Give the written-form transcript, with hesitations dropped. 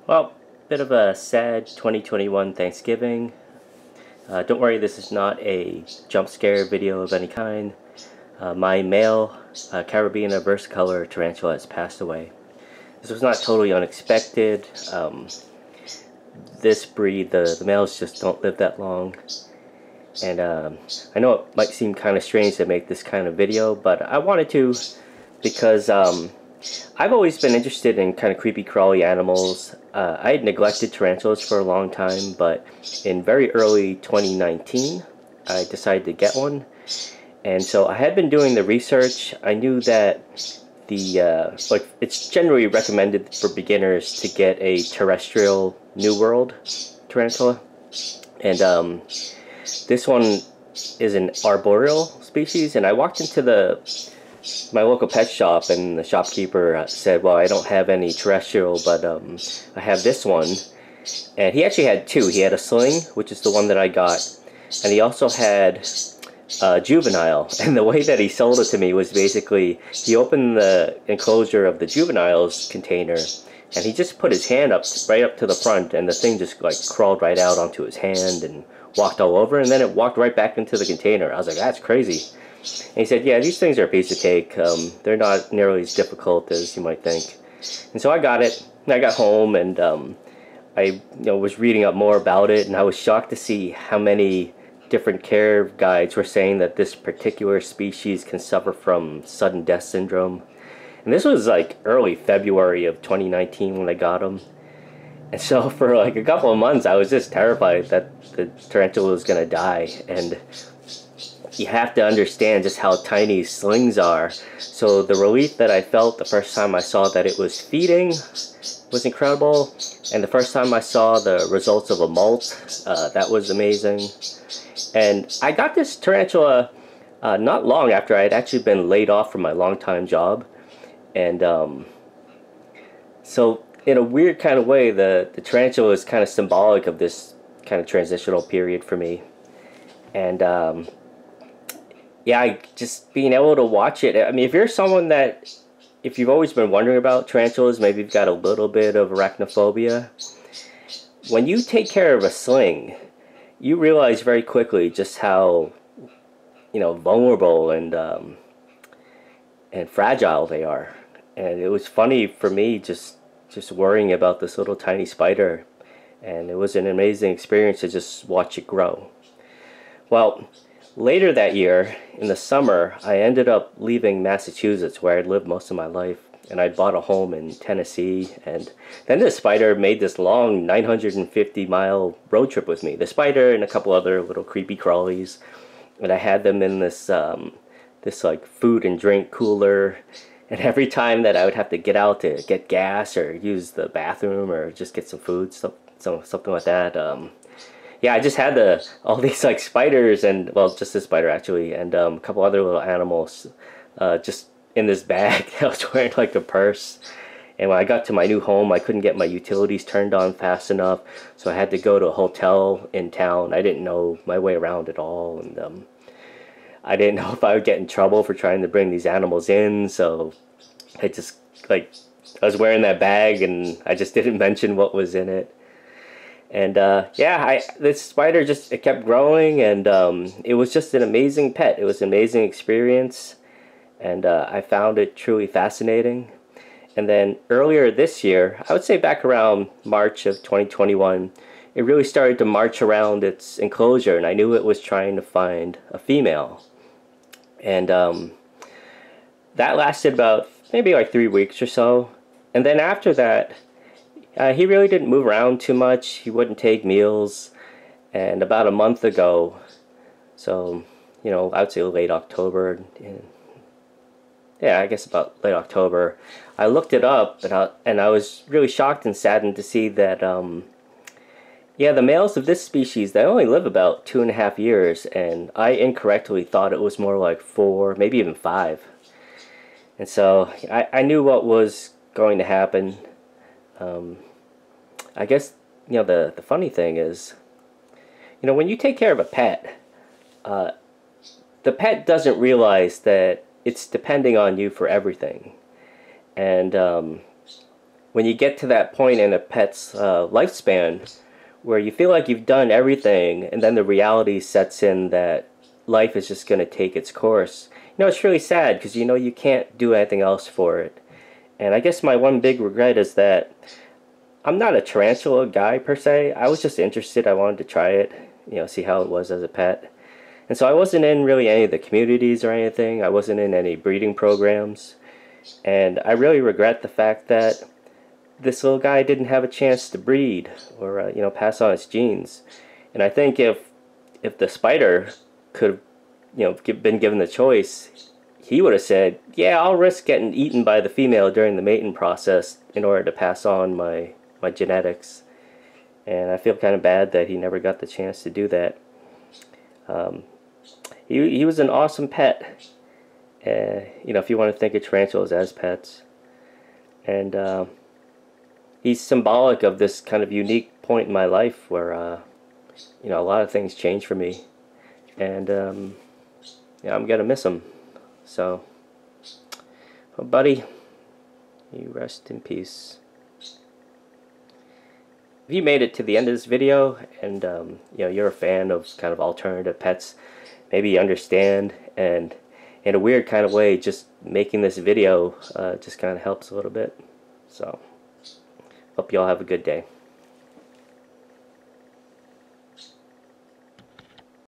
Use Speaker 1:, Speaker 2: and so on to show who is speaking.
Speaker 1: Well, bit of a sad 2021 Thanksgiving. Don't worry, this is not a jump scare video of any kind. My male Caribbean versicolor tarantula has passed away. This was not totally unexpected. This breed, the males just don't live that long. And I know it might seem kind of strange to make this kind of video, but I wanted to because I've always been interested in kind of creepy crawly animals. I had neglected tarantulas for a long time, but in very early 2019 I decided to get one. And so I had been doing the research. I knew that it's generally recommended for beginners to get a terrestrial New World tarantula. And this one is an arboreal species, and I walked into my local pet shop, and the shopkeeper said, well, I don't have any terrestrial, but I have this one. And he actually had two. He had a sling, which is the one that I got, and he also had a juvenile. And the way that he sold it to me was basically, he opened the enclosure of the juveniles container, and he just put his hand right up to the front, and the thing just like crawled right out onto his hand and walked all over, and then it walked right back into the container. I was like, that's crazy. And he said, yeah, these things are a piece of cake. They're not nearly as difficult as you might think. And so I got it, and I got home, and I was reading up more about it, and I was shocked to see how many different care guides were saying that this particular species can suffer from sudden death syndrome. And this was like early February of 2019 when I got them. And so for like a couple of months I was just terrified that the tarantula was going to die. And you have to understand just how tiny slings are. So the relief that I felt the first time I saw that it was feeding was incredible. And the first time I saw the results of a molt, that was amazing. And I got this tarantula not long after I had actually been laid off from my long-time job. And so in a weird kind of way, the tarantula is kind of symbolic of this kind of transitional period for me. And yeah, just being able to watch it. I mean, if you're someone if you've always been wondering about tarantulas, maybe you've got a little bit of arachnophobia, when you take care of a sling, you realize very quickly just how, vulnerable and fragile they are. And it was funny for me just worrying about this little tiny spider, and it was an amazing experience to just watch it grow. Well, later that year, in the summer, I ended up leaving Massachusetts, where I'd lived most of my life, and I'd bought a home in Tennessee. And then the spider made this long 950-mile road trip with me. The spider and a couple other little creepy crawlies, and I had them in this like food and drink cooler. And every time that I would have to get out to get gas or use the bathroom or just get some food, something like that, yeah, I just had all these like spiders, and well, just this spider actually, and a couple other little animals just in this bag. I was wearing like a purse. And when I got to my new home, I couldn't get my utilities turned on fast enough, so I had to go to a hotel in town. I didn't know my way around at all, and I didn't know if I would get in trouble for trying to bring these animals in, so I just, I was wearing that bag, and I just didn't mention what was in it. And yeah, this spider it kept growing, and it was just an amazing pet. It was an amazing experience, and I found it truly fascinating. And then earlier this year, I would say back around March of 2021, it really started to march around its enclosure, and I knew it was trying to find a female. And that lasted about maybe like 3 weeks or so. And then after that, he really didn't move around too much. He wouldn't take meals. And about a month ago, so, I would say late October, yeah, I guess about late October, I looked it up, and I was really shocked and saddened to see that, yeah, the males of this species, they only live about 2.5 years, and I incorrectly thought it was more like 4, maybe even 5. And so I knew what was going to happen. I guess, the funny thing is, when you take care of a pet, the pet doesn't realize that it's depending on you for everything. And when you get to that point in a pet's lifespan where you feel like you've done everything, and then the reality sets in that life is just going to take its course. It's really sad because you can't do anything else for it. And I guess my one big regret is that I'm not a tarantula guy per se. I was just interested. I wanted to try it, see how it was as a pet. And so I wasn't in really any of the communities or anything. I wasn't in any breeding programs. And I really regret the fact that this little guy didn't have a chance to breed or pass on his genes. And I think if the spider could have been given the choice, he would have said, yeah, I'll risk getting eaten by the female during the mating process in order to pass on my genetics. And I feel kind of bad that he never got the chance to do that. He was an awesome pet. If you want to think of tarantulas as pets. And he's symbolic of this kind of unique point in my life where a lot of things changed for me. And I'm gonna miss him. So, well, buddy, you rest in peace. If you made it to the end of this video and you're a fan of kind of alternative pets, maybe you understand, and in a weird kind of way, just making this video just kind of helps a little bit. So, hope you all have a good day.